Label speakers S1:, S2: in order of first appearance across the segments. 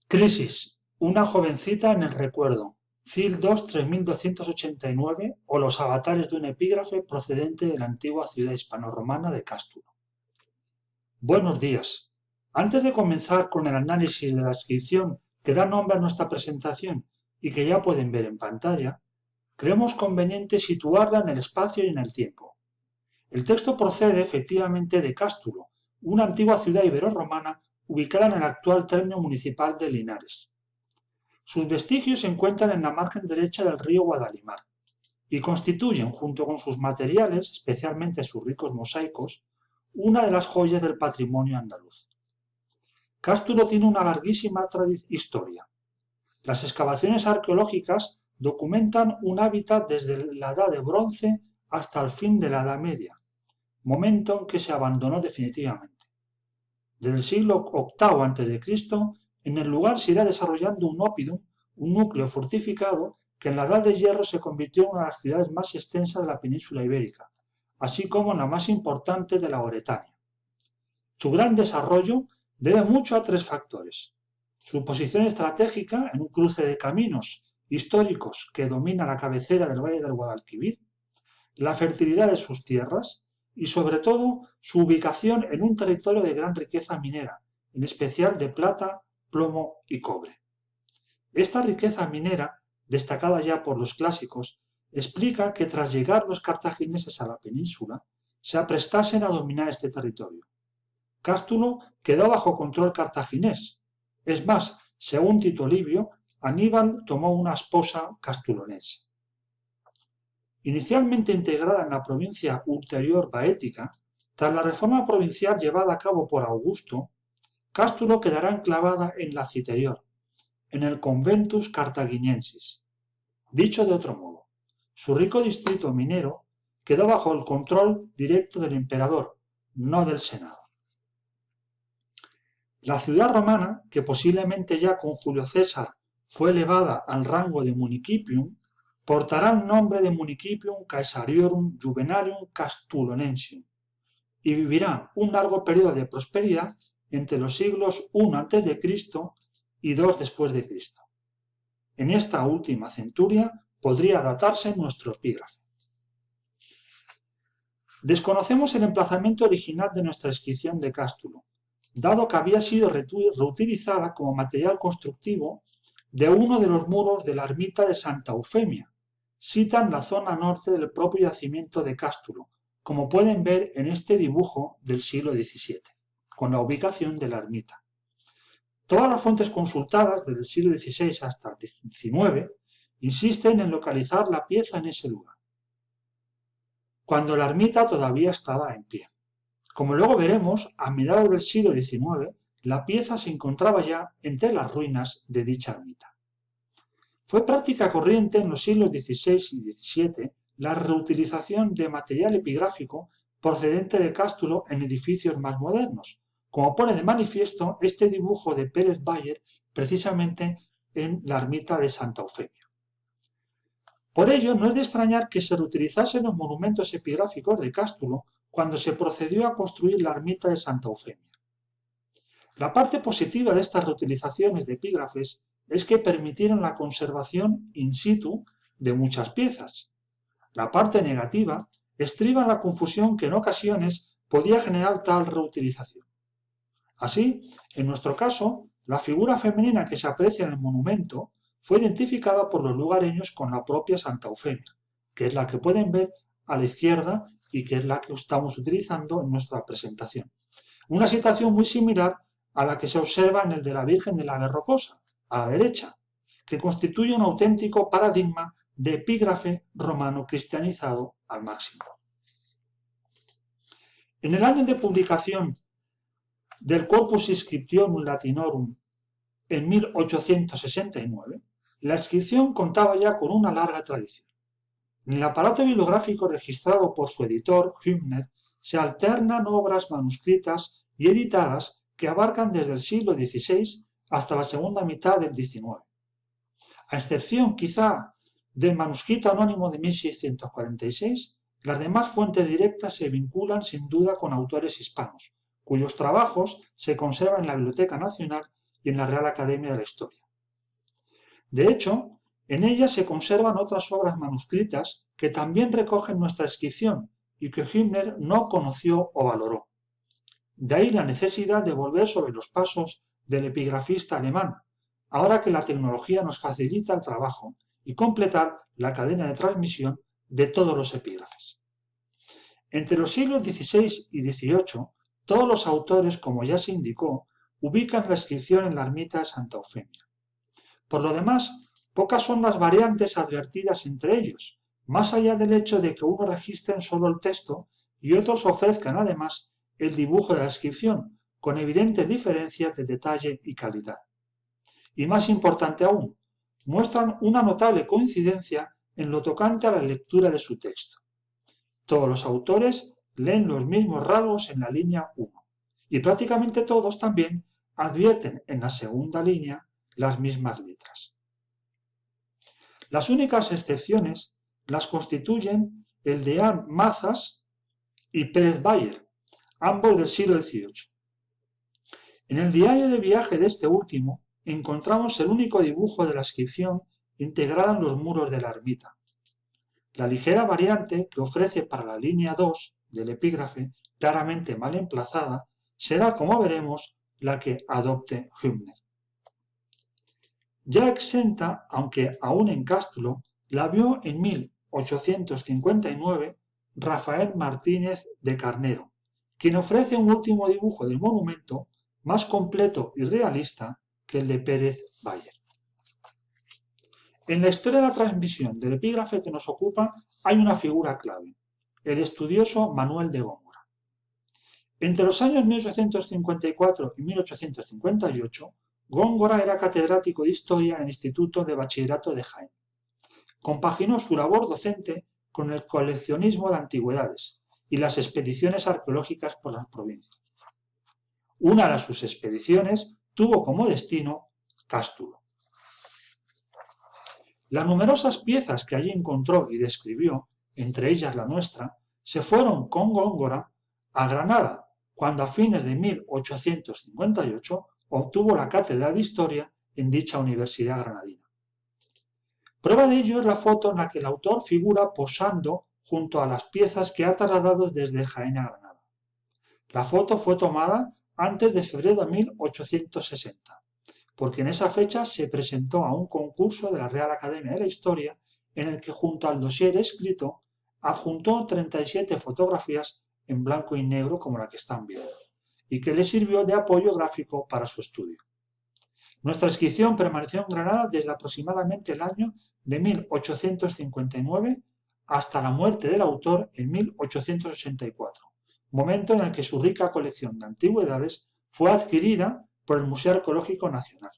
S1: Crisis: una jovencita en el recuerdo. Cil II 3289 o los avatares de un epígrafe procedente de la antigua ciudad hispanorromana de Cástulo. Buenos días. Antes de comenzar con el análisis de la inscripción que da nombre a nuestra presentación y que ya pueden ver en pantalla, creemos conveniente situarla en el espacio y en el tiempo. El texto procede efectivamente de Cástulo, una antigua ciudad iberorromana ubicada en el actual término municipal de Linares. Sus vestigios se encuentran en la margen derecha del río Guadalimar y constituyen, junto con sus materiales, especialmente sus ricos mosaicos, una de las joyas del patrimonio andaluz. Cástulo tiene una larguísima historia. Las excavaciones arqueológicas documentan un hábitat desde la Edad de Bronce hasta el fin de la Edad Media, momento en que se abandonó definitivamente. Desde el siglo VIII a.C., en el lugar se irá desarrollando un oppidum, un núcleo fortificado que en la Edad de Hierro se convirtió en una de las ciudades más extensas de la península ibérica, así como en la más importante de la Oretania. Su gran desarrollo debe mucho a tres factores: su posición estratégica en un cruce de caminos históricos que domina la cabecera del valle del Guadalquivir, la fertilidad de sus tierras y, sobre todo, su ubicación en un territorio de gran riqueza minera, en especial de plata, plomo y cobre. Esta riqueza minera, destacada ya por los clásicos, explica que tras llegar los cartagineses a la península, se aprestasen a dominar este territorio. Cástulo quedó bajo control cartaginés. Es más, según Tito Livio, Aníbal tomó una esposa castulonense. Inicialmente integrada en la provincia ulterior baética, tras la reforma provincial llevada a cabo por Augusto, Cástulo quedará enclavada en la Citerior, en el Conventus Carthaginiensis. Dicho de otro modo, su rico distrito minero quedó bajo el control directo del emperador, no del Senado. La ciudad romana, que posiblemente ya con Julio César fue elevada al rango de municipium, portará el nombre de Municipium Caesariorum Juvenalium Castulonensium y vivirá un largo periodo de prosperidad entre los siglos I a.C. y II después de Cristo. En esta última centuria podría datarse nuestro epígrafe. Desconocemos el emplazamiento original de nuestra inscripción de Cástulo, dado que había sido reutilizada como material constructivo de uno de los muros de la ermita de Santa Eufemia, sita en la zona norte del propio yacimiento de Cástulo, como pueden ver en este dibujo del siglo XVII, con la ubicación de la ermita. Todas las fuentes consultadas desde el siglo XVI hasta el XIX insisten en localizar la pieza en ese lugar, cuando la ermita todavía estaba en pie. Como luego veremos, a mediados del siglo XIX, la pieza se encontraba ya entre las ruinas de dicha ermita. Fue práctica corriente en los siglos XVI y XVII la reutilización de material epigráfico procedente de Cástulo en edificios más modernos, como pone de manifiesto este dibujo de Pérez Bayer precisamente en la ermita de Santa Eufemia. Por ello, no es de extrañar que se reutilizasen los monumentos epigráficos de Cástulo cuando se procedió a construir la ermita de Santa Eufemia. La parte positiva de estas reutilizaciones de epígrafes es que permitieron la conservación in situ de muchas piezas. La parte negativa estriba en la confusión que en ocasiones podía generar tal reutilización. Así, en nuestro caso, la figura femenina que se aprecia en el monumento fue identificada por los lugareños con la propia Santa Eufemia, que es la que pueden ver a la izquierda y que es la que estamos utilizando en nuestra presentación. Una situación muy similar a la que se observa en el de la Virgen de la Verrocosa, a la derecha, que constituye un auténtico paradigma de epígrafe romano cristianizado al máximo. En el año de publicación del Corpus Inscriptionum Latinorum en 1869, la inscripción contaba ya con una larga tradición. En el aparato bibliográfico registrado por su editor, Hübner, se alternan obras manuscritas y editadas que abarcan desde el siglo XVI hasta la segunda mitad del XIX. A excepción, quizá, del manuscrito anónimo de 1646, las demás fuentes directas se vinculan sin duda con autores hispanos, cuyos trabajos se conservan en la Biblioteca Nacional y en la Real Academia de la Historia. De hecho, en ella se conservan otras obras manuscritas que también recogen nuestra inscripción y que Hübner no conoció o valoró. De ahí la necesidad de volver sobre los pasos del epigrafista alemán, ahora que la tecnología nos facilita el trabajo, y completar la cadena de transmisión de todos los epígrafes. Entre los siglos XVI y XVIII, todos los autores, como ya se indicó, ubican la inscripción en la ermita de Santa Eufemia. Por lo demás, pocas son las variantes advertidas entre ellos, más allá del hecho de que unos registren solo el texto y otros ofrezcan además el dibujo de la inscripción, con evidentes diferencias de detalle y calidad. Y más importante aún, muestran una notable coincidencia en lo tocante a la lectura de su texto. Todos los autores leen los mismos rasgos en la línea 1, y prácticamente todos también advierten en la segunda línea las mismas letras. Las únicas excepciones las constituyen el de Anne Mazas y Pérez Bayer, ambos del siglo XVIII. En el diario de viaje de este último encontramos el único dibujo de la inscripción integrada en los muros de la ermita. La ligera variante que ofrece para la línea 2 del epígrafe, claramente mal emplazada, será, como veremos, la que adopte Hübner. Ya exenta, aunque aún en Cástulo, la vio en 1859 Rafael Martínez de Carnero, quien ofrece un último dibujo del monumento más completo y realista que el de Pérez Bayer. En la historia de la transmisión del epígrafe que nos ocupa hay una figura clave, el estudioso Manuel de Góngora. Entre los años 1854 y 1858, Góngora era catedrático de Historia en el Instituto de Bachillerato de Jaén. Compaginó su labor docente con el coleccionismo de antigüedades y las expediciones arqueológicas por las provincias. Una de sus expediciones tuvo como destino Cástulo. Las numerosas piezas que allí encontró y describió, entre ellas la nuestra, se fueron con Góngora a Granada, cuando a fines de 1858 obtuvo la cátedra de Historia en dicha universidad granadina. Prueba de ello es la foto en la que el autor figura posando junto a las piezas que ha trasladado desde Jaén a Granada. La foto fue tomada antes de febrero de 1860, porque en esa fecha se presentó a un concurso de la Real Academia de la Historia en el que junto al dossier escrito adjuntó 37 fotografías en blanco y negro como la que están viendo, y que le sirvió de apoyo gráfico para su estudio. Nuestra inscripción permaneció en Granada desde aproximadamente el año de 1859 hasta la muerte del autor en 1884, momento en el que su rica colección de antigüedades fue adquirida por el Museo Arqueológico Nacional.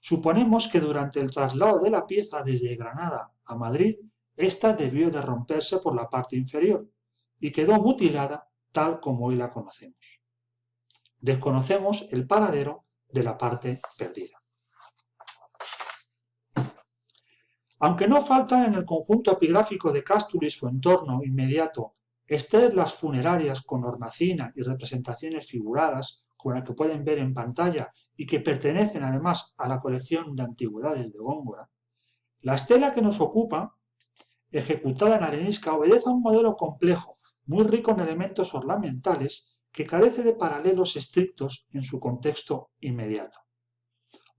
S1: Suponemos que durante el traslado de la pieza desde Granada a Madrid, ésta debió de romperse por la parte inferior y quedó mutilada tal como hoy la conocemos. Desconocemos el paradero de la parte perdida. Aunque no faltan en el conjunto epigráfico de Cástulo y su entorno inmediato estelas funerarias con hornacina y representaciones figuradas, como la que pueden ver en pantalla y que pertenecen además a la colección de antigüedades de Góngora, la estela que nos ocupa, ejecutada en arenisca, obedece a un modelo complejo, muy rico en elementos ornamentales, que carece de paralelos estrictos en su contexto inmediato.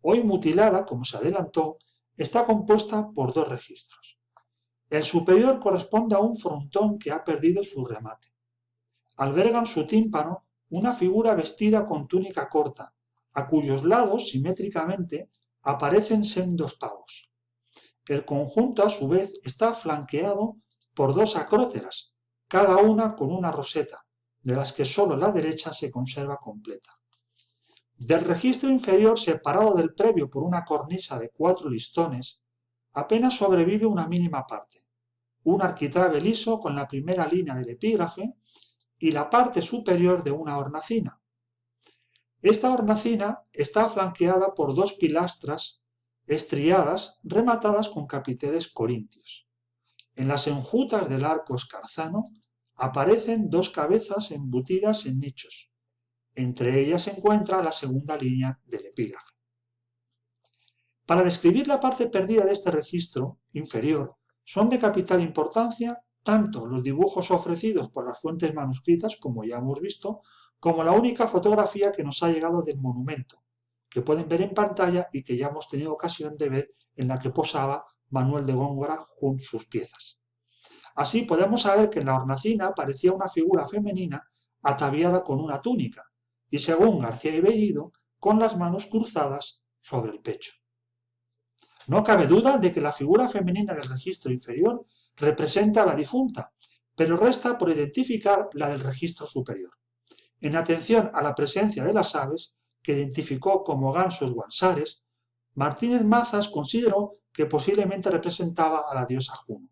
S1: Hoy mutilada, como se adelantó, está compuesta por dos registros. El superior corresponde a un frontón que ha perdido su remate. Alberga en su tímpano una figura vestida con túnica corta, a cuyos lados, simétricamente, aparecen sendos pavos. El conjunto, a su vez, está flanqueado por dos acróteras, cada una con una roseta, de las que sólo la derecha se conserva completa. Del registro inferior, separado del previo por una cornisa de 4 listones, apenas sobrevive una mínima parte, un arquitrabe liso con la primera línea del epígrafe y la parte superior de una hornacina. Esta hornacina está flanqueada por dos pilastras estriadas rematadas con capiteles corintios. En las enjutas del arco escarzano aparecen dos cabezas embutidas en nichos. Entre ellas se encuentra la segunda línea del epígrafe. Para describir la parte perdida de este registro inferior, son de capital importancia tanto los dibujos ofrecidos por las fuentes manuscritas, como ya hemos visto, como la única fotografía que nos ha llegado del monumento, que pueden ver en pantalla y que ya hemos tenido ocasión de ver en la que posaba Manuel de Góngora junto a sus piezas. Así podemos saber que en la hornacina aparecía una figura femenina ataviada con una túnica y, según García y Bellido, con las manos cruzadas sobre el pecho. No cabe duda de que la figura femenina del registro inferior representa a la difunta, pero resta por identificar la del registro superior. En atención a la presencia de las aves, que identificó como gansos guansares, Martínez Mazas consideró que posiblemente representaba a la diosa Juno.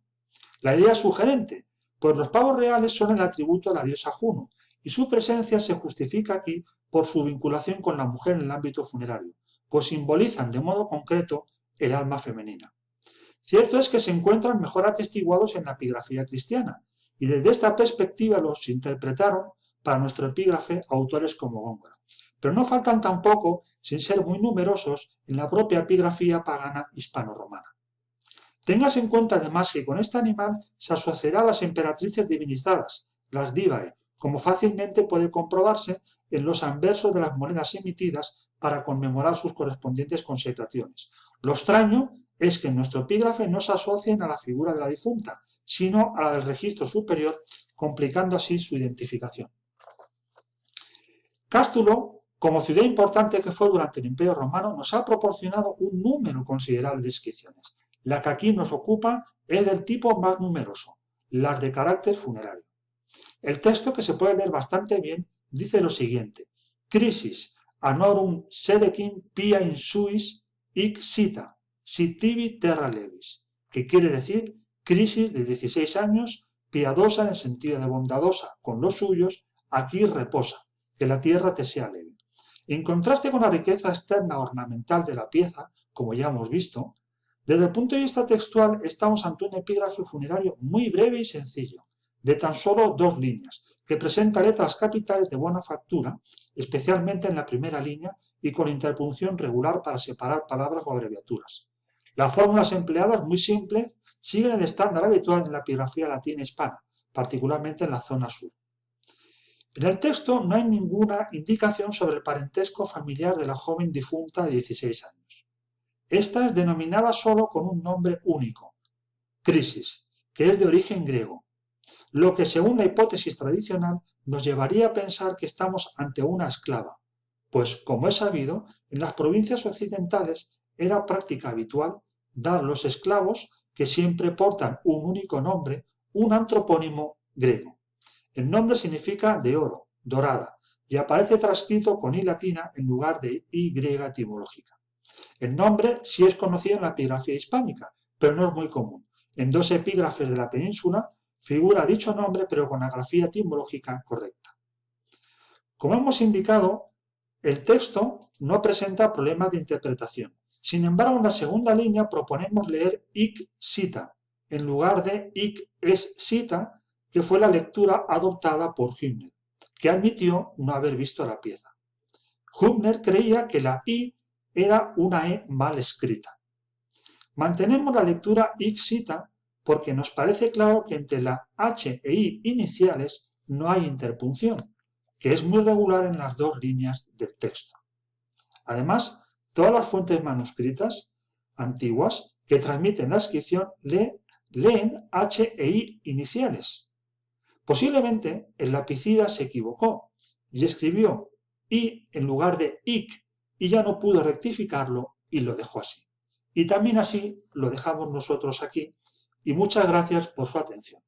S1: La idea es sugerente, pues los pavos reales son el atributo de la diosa Juno, y su presencia se justifica aquí por su vinculación con la mujer en el ámbito funerario, pues simbolizan de modo concreto el alma femenina. Cierto es que se encuentran mejor atestiguados en la epigrafía cristiana, y desde esta perspectiva los interpretaron para nuestro epígrafe autores como Góngora. Pero no faltan tampoco, sin ser muy numerosos, en la propia epigrafía pagana hispano-romana. Tengas en cuenta además que con este animal se asociará a las emperatrices divinizadas, las divae, como fácilmente puede comprobarse en los anversos de las monedas emitidas para conmemorar sus correspondientes consecraciones. Lo extraño es que en nuestro epígrafe no se asocien a la figura de la difunta, sino a la del registro superior, complicando así su identificación. Cástulo, como ciudad importante que fue durante el Imperio Romano, nos ha proporcionado un número considerable de inscripciones. La que aquí nos ocupa es del tipo más numeroso, las de carácter funerario. El texto, que se puede leer bastante bien, dice lo siguiente: Crisis anorum sedecim pia in suis hic cita, si tibi terra levis, que quiere decir crisis de 16 años, piadosa en el sentido de bondadosa con los suyos, aquí reposa, que la tierra te sea leve. En contraste con la riqueza externa ornamental de la pieza, como ya hemos visto, desde el punto de vista textual estamos ante un epígrafe funerario muy breve y sencillo, de tan solo 2 líneas, que presenta letras capitales de buena factura, especialmente en la primera línea y con interpunción regular para separar palabras o abreviaturas. Las fórmulas empleadas, muy simples, siguen el estándar habitual en la epigrafía latina hispana, particularmente en la zona sur. En el texto no hay ninguna indicación sobre el parentesco familiar de la joven difunta de 16 años. Esta es denominada solo con un nombre único, Crisis, que es de origen griego, lo que según la hipótesis tradicional nos llevaría a pensar que estamos ante una esclava, pues como es sabido, en las provincias occidentales era práctica habitual dar a los esclavos, que siempre portan un único nombre, un antropónimo griego. El nombre significa de oro, dorada, y aparece transcrito con I latina en lugar de Y etimológica. El nombre sí es conocido en la epigrafía hispánica, pero no es muy común. En 2 epígrafes de la península figura dicho nombre, pero con la grafía etimológica correcta. Como hemos indicado, el texto no presenta problemas de interpretación. Sin embargo, en la segunda línea proponemos leer hic cita, en lugar de hic es cita, que fue la lectura adoptada por Hübner, que admitió no haber visto la pieza. Hübner creía que la I era una E mal escrita. Mantenemos la lectura hic cita porque nos parece claro que entre la H e I iniciales no hay interpunción, que es muy regular en las 2 líneas del texto. Además, todas las fuentes manuscritas antiguas que transmiten la inscripción leen H e I iniciales. Posiblemente el lapicida se equivocó y escribió I en lugar de IC y ya no pudo rectificarlo y lo dejó así. Y también así lo dejamos nosotros aquí, y muchas gracias por su atención.